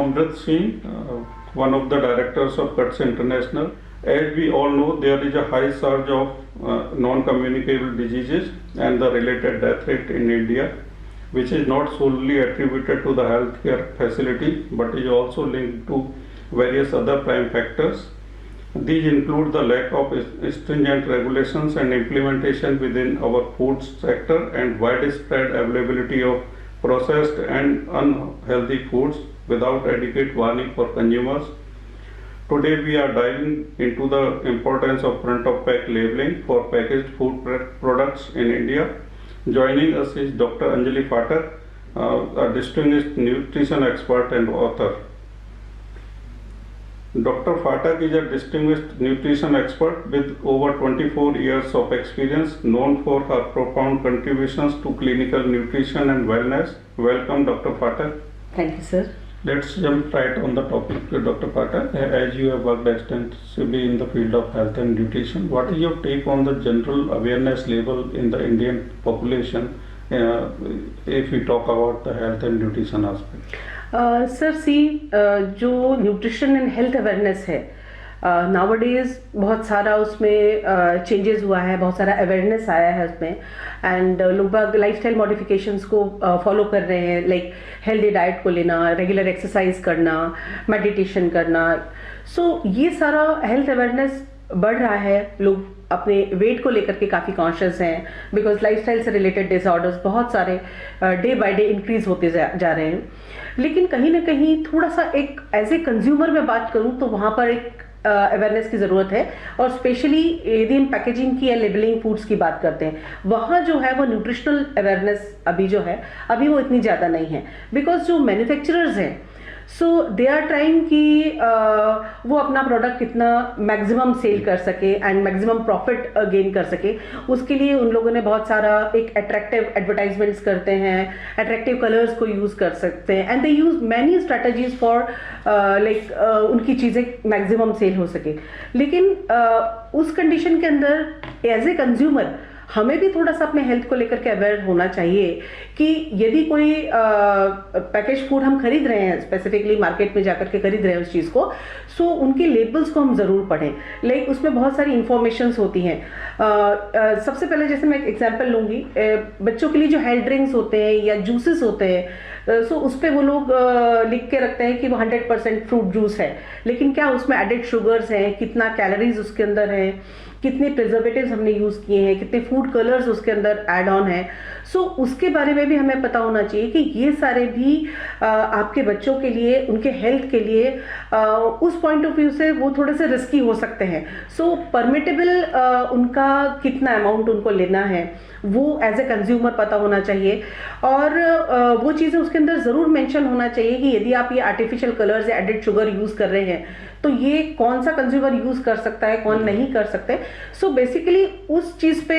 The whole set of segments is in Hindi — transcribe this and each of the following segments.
Amrit Singh, one of the directors of Cuts International. As we all know, there is a high surge of non-communicable diseases and the related death rate in India, which is not solely attributed to the healthcare facility, but is also linked to various other prime factors. These include the lack of stringent regulations and implementation within our food sector and widespread availability of processed and unhealthy foods without adequate warning for consumers. Today we are diving into the importance of front of pack labeling for packaged food products in India. Joining us is Dr. Anjali Phatak, a distinguished nutrition expert and author. Dr. Phatak is a distinguished nutrition expert with over 24 years of experience, known for her profound contributions to clinical nutrition and wellness. Welcome, Dr. Phatak. Thank you, sir. Let's jump right on the topic, Dr. Phatak. As you have worked extensively in the field of health and nutrition, what is your take on the general awareness level in the Indian population if we talk about the health and nutrition aspect? Sir जो न्यूट्रिशन एंड हेल्थ अवेयरनेस है नाउअडेज बहुत सारा उसमें चेंजेस हुआ है, बहुत सारा अवेयरनेस आया है उसमें एंड लोग लाइफस्टाइल मॉडिफिकेशंस को फॉलो कर रहे हैं, लाइक हेल्दी डाइट को लेना, रेगुलर एक्सरसाइज करना, मेडिटेशन करना. सो ये सारा हेल्थ अवेयरनेस बढ़ रहा है. लोग अपने वेट को लेकर के काफ़ी कॉन्शियस हैं बिकॉज लाइफस्टाइल से रिलेटेड डिसऑर्डर्स बहुत सारे डे बाय डे इंक्रीज होते जा रहे हैं. लेकिन कहीं ना कहीं थोड़ा सा एक एज ए कंज्यूमर में बात करूं तो वहाँ पर एक अवेयरनेस की ज़रूरत है. और स्पेशली यदि हम पैकेजिंग की या लेबलिंग फूड्स की बात करते हैं, वहाँ जो है वो न्यूट्रिशनल अवेयरनेस अभी जो है अभी वो इतनी ज़्यादा नहीं है बिकॉज जो मैन्युफैक्चरर्स हैं सो दे आर ट्राइंग कि वो अपना प्रोडक्ट कितना मैक्सिमम सेल कर सके एंड मैक्सिमम प्रॉफिट गेन कर सके. उसके लिए उन लोगों ने बहुत सारा एक अट्रैक्टिव एडवर्टाइजमेंट्स करते हैं, अट्रैक्टिव कलर्स को यूज़ कर सकते हैं and they use many strategies for like उनकी चीज़ें मैक्सिमम सेल हो सके. लेकिन उस कंडीशन के अंदर एज ए कंज्यूमर हमें भी थोड़ा सा अपने हेल्थ को लेकर के अवेयर होना चाहिए कि यदि कोई पैकेज फूड हम खरीद रहे हैं, स्पेसिफिकली मार्केट में जाकर के खरीद रहे हैं उस चीज़ को, सो उनके लेबल्स को हम ज़रूर पढ़ें. लाइक उसमें बहुत सारी इंफॉर्मेशंस होती हैं. सबसे पहले जैसे मैं एक एग्जांपल लूँगी, बच्चों के लिए जो हेल्थ ड्रिंक्स होते हैं या जूसेस होते हैं, सो उस पर वो लोग लिख के रखते हैं कि वो 100% फ्रूट जूस है, लेकिन क्या उसमें एडेड शुगर्स हैं, कितना कैलोरीज उसके अंदर है, कितने प्रिजर्वेटिव्स हमने यूज़ किए हैं, कितने फूड कलर्स उसके अंदर ऐड ऑन है. सो उसके बारे में भी हमें पता होना चाहिए कि ये सारे भी आपके बच्चों के लिए, उनके हेल्थ के लिए उस पॉइंट ऑफ व्यू से वो थोड़े से रिस्की हो सकते हैं. सो परमिटेबल उनका कितना अमाउंट उनको लेना है वो एज ए कंज्यूमर पता होना चाहिए. और वो चीज़ें उसके अंदर ज़रूर मेंशन होना चाहिए कि यदि आप ये आर्टिफिशियल कलर्स या एडेड शुगर यूज़ कर रहे हैं तो ये कौन सा कंज्यूमर यूज़ कर सकता है, कौन नहीं कर सकते. सो बेसिकली उस चीज़ पे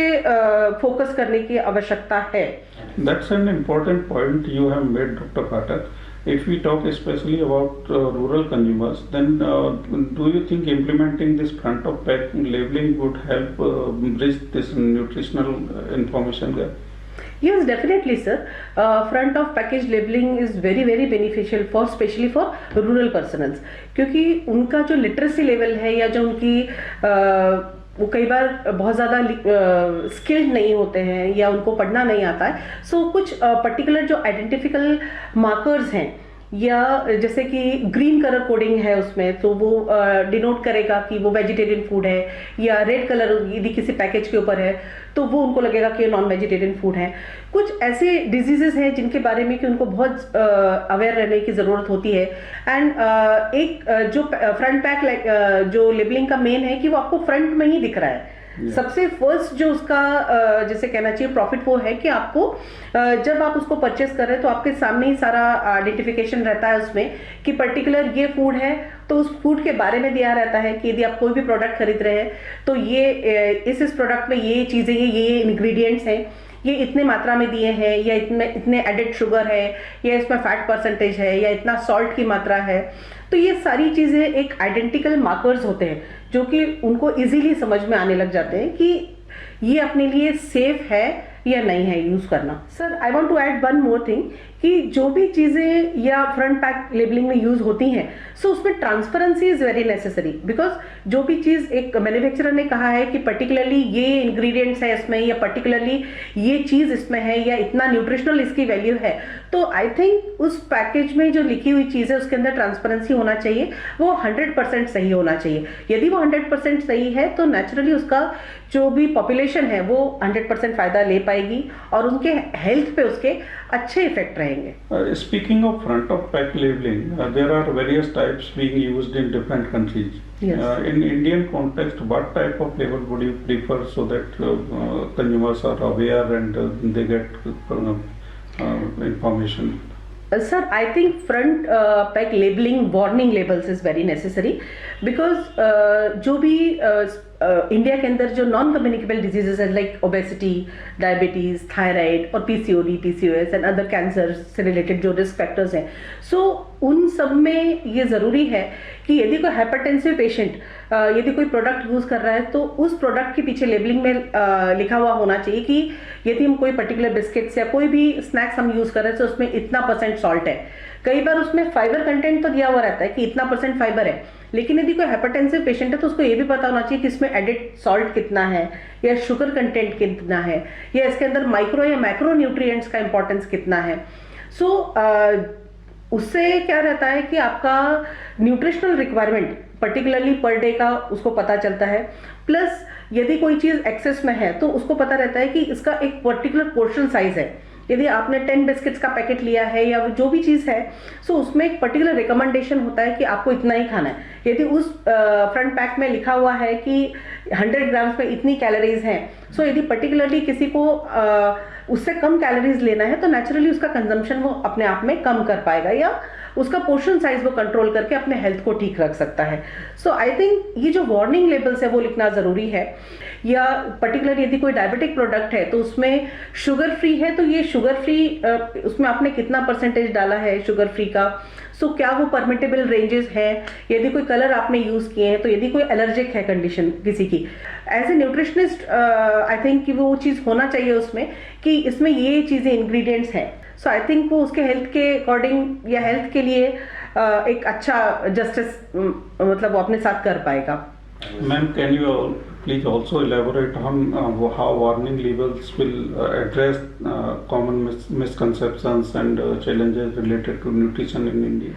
फोकस करने की आवश्यकता है. That's an important point you have made, Dr. Phatak. If we talk especially about rural consumers, then do you think implementing this front of pack labeling would help bridge this nutritional information gap? Yes, definitely, sir. Front of package labeling is very beneficial for especially for rural personals, क्योंकि उनका जो लिटरेसी लेवल है या जो उनकी वो कई बार बहुत ज़्यादा स्किल्ड नहीं होते हैं या उनको पढ़ना नहीं आता है. सो कुछ पर्टिकुलर जो आइडेंटिफिकल मार्कर्स हैं या जैसे कि ग्रीन कलर कोडिंग है उसमें, तो वो डिनोट करेगा कि वो वेजिटेरियन फूड है, या रेड कलर यदि किसी पैकेज के ऊपर है तो वो उनको लगेगा कि नॉन वेजिटेरियन फूड है. कुछ ऐसे डिजीजेस हैं जिनके बारे में कि उनको बहुत अवेयर रहने की ज़रूरत होती है. एंड एक जो फ्रंट पैक जो लेबलिंग का मेन है कि वो आपको फ्रंट में ही दिख रहा है. सबसे फर्स्ट जो उसका जैसे कहना चाहिए प्रॉफिट वो है कि आपको जब आप उसको परचेस कर रहे हैं तो आपके सामने ही सारा आइडेंटिफिकेशन रहता है उसमें कि पर्टिकुलर ये फूड है, तो उस फूड के बारे में दिया रहता है कि यदि आप कोई भी प्रोडक्ट खरीद रहे हैं तो ये इस प्रोडक्ट में ये चीज़ें हैं, ये इंग्रेडिएंट्स हैं, ये इतने मात्रा में दिए हैं, या इतने एडेड शुगर है, या इसमें फैट परसेंटेज है, या इतना सॉल्ट की मात्रा है. तो ये सारी चीज़ें एक आइडेंटिकल मार्कर्स होते हैं जो कि उनको इजीली समझ में आने लग जाते हैं कि ये अपने लिए सेफ है या नहीं है यूज़ करना. Sir I want to add one more thing कि जो भी चीज़ें या फ्रंट पैक लेबलिंग में यूज़ होती हैं, सो उसमें transparency is very necessary, because जो भी चीज़ एक मैन्युफैक्चरर ने कहा है कि पर्टिकुलरली ये इंग्रेडिएंट्स है इसमें, या पर्टिकुलरली ये चीज़ इसमें है, या इतना न्यूट्रिशनल इसकी वैल्यू है, तो आई थिंक उस पैकेज में जो लिखी हुई चीज़ है उसके अंदर ट्रांसपेरेंसी होना चाहिए, वो 100% सही होना चाहिए। यदि वो 100% सही है तो नेचुरली उसका जो भी पॉपुलेशन है वो 100% फ़ायदा ले पाएगी और उनके हेल्थ पे उसके अच्छे इफेक्ट रहेंगे। Speaking of front of pack labeling, there are various types being used in different countries. Yes. In Indian context, what type of label would you prefer so that consumers are aware and they get information? Sir, I think front pack labeling warning labels is very necessary because जो भी इंडिया के अंदर जो नॉन कम्युनिकेबल डिजीजेस है लाइक ओबेसिटी, डायबिटीज, थायराइड और PCOD, PCOS and other cancer से रिलेटेड जो रिस्क फैक्टर्स हैं, सो उन सब में ये ज़रूरी है कि यदि कोई हाइपरटेंसिव पेशेंट यदि कोई प्रोडक्ट यूज़ कर रहा है तो उस प्रोडक्ट के पीछे लेबलिंग में लिखा हुआ होना चाहिए कि यदि हम कोई पर्टिकुलर बिस्किट्स या कोई भी स्नैक्स हम यूज़ कर रहे हैं तो उसमें इतना % सॉल्ट है। कई बार उसमें फाइबर कंटेंट तो दिया हुआ रहता है कि इतना % फाइबर है, लेकिन यदि कोई हाइपरटेंसिव पेशेंट है तो उसको ये भी पता होना चाहिए कि इसमें एडिड सॉल्ट कितना है, या शुगर कंटेंट कितना है, या इसके अंदर माइक्रो या मैक्रो न्यूट्रिएंट्स का इंपॉर्टेंस कितना है। सो उससे क्या रहता है कि आपका nutritional requirement particularly per day का उसको पता चलता है, प्लस यदि कोई चीज़ एक्सेस में है तो उसको पता रहता है कि इसका एक पर्टिकुलर पोर्शन साइज है। यदि आपने 10 बिस्किट्स का पैकेट लिया है या जो भी चीज़ है, सो उसमें एक पर्टिकुलर रिकमेंडेशन होता है कि आपको इतना ही खाना है। यदि उस फ्रंट पैक में लिखा हुआ है कि 100 ग्राम्स में इतनी कैलोरीज हैं, सो यदि पर्टिकुलरली किसी को उससे कम कैलोरीज लेना है तो नेचुरली उसका कंजम्पशन वो अपने आप में कम कर पाएगा, या उसका पोर्शन साइज वो कंट्रोल करके अपने हेल्थ को ठीक रख सकता है। सो आई थिंक ये जो वार्निंग लेबल्स है वो लिखना ज़रूरी है। या पर्टिकुलर यदि कोई डायबिटिक प्रोडक्ट है तो उसमें शुगर फ्री है तो ये शुगर फ्री उसमें आपने कितना % डाला है शुगर फ्री का, सो क्या वो परमिटेबल रेंजेस है, यदि कोई कलर आपने यूज़ किए हैं तो यदि कोई एलर्जिक है कंडीशन किसी की, as a nutritionist I think कि वो चीज़ होना चाहिए उसमें कि इसमें ये चीज़ें इंग्रेडिएंट्स हैं। सो आई थिंक वो उसके हेल्थ के अकॉर्डिंग या हेल्थ के लिए एक अच्छा जस्टिस मतलब वो अपने साथ कर पाएगा। Ma'am, can you please also elaborate on how warning labels will address common misconceptions and challenges related to nutrition in India?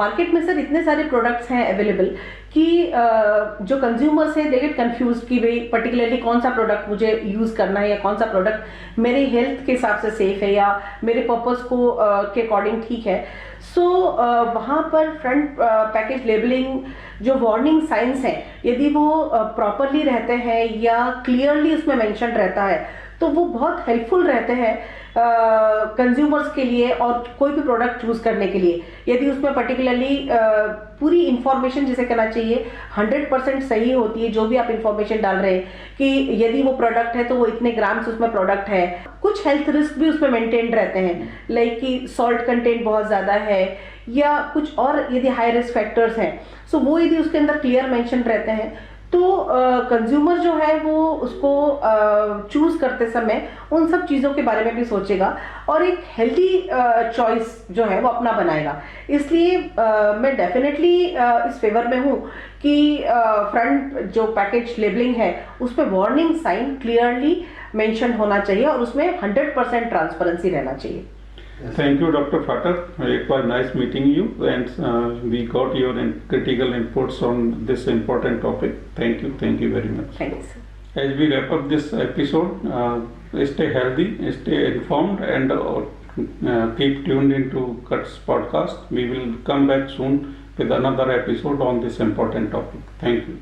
Market में सर इतने सारे प्रोडक्ट्स हैं अवेलेबल कि जो कंज्यूमर्स हैं दे गेट कंफ्यूज कि भाई पर्टिकुलरली कौन सा प्रोडक्ट मुझे यूज़ करना है या कौन सा प्रोडक्ट मेरे हेल्थ के हिसाब से सेफ है या मेरे पर्पस को के अकॉर्डिंग ठीक है। सो वहाँ पर फ्रंट पैकेज लेबलिंग जो वार्निंग साइंस हैं यदि वो प्रॉपरली रहते हैं या क्लियरली उसमें मेंशन रहता है तो वो बहुत हेल्पफुल रहते हैं कंज्यूमर्स के लिए और कोई भी प्रोडक्ट चूज करने के लिए। यदि उसमें पर्टिकुलरली पूरी इंफॉर्मेशन जिसे कहना चाहिए 100% सही होती है, जो भी आप इंफॉर्मेशन डाल रहे हैं कि यदि वो प्रोडक्ट है तो वो इतने ग्राम्स उसमें प्रोडक्ट है, कुछ हेल्थ रिस्क भी उसमें मेंटेन रहते हैं लाइक कि सॉल्ट कंटेंट बहुत ज़्यादा है या कुछ और यदि हाई रिस्क फैक्टर्स हैं, सो वो यदि उसके अंदर क्लियर मेंशन रहते हैं तो कंज्यूमर जो है वो उसको चूज करते समय उन सब चीज़ों के बारे में भी सोचेगा और एक हेल्दी चॉइस जो है वो अपना बनाएगा। इसलिए मैं डेफिनेटली इस फेवर में हूँ कि फ्रंट जो पैकेज लेबलिंग है उसमें वार्निंग साइन क्लियरली मेंशन होना चाहिए और उसमें 100% ट्रांसपेरेंसी रहना चाहिए। Thank you, Dr. Fatak. It was nice meeting you, and we got your critical inputs on this important topic. Thank you very much. Thank you, sir. As we wrap up this episode, stay healthy, stay informed, and keep tuned into Cuts podcast. We will come back soon with another episode on this important topic. Thank you.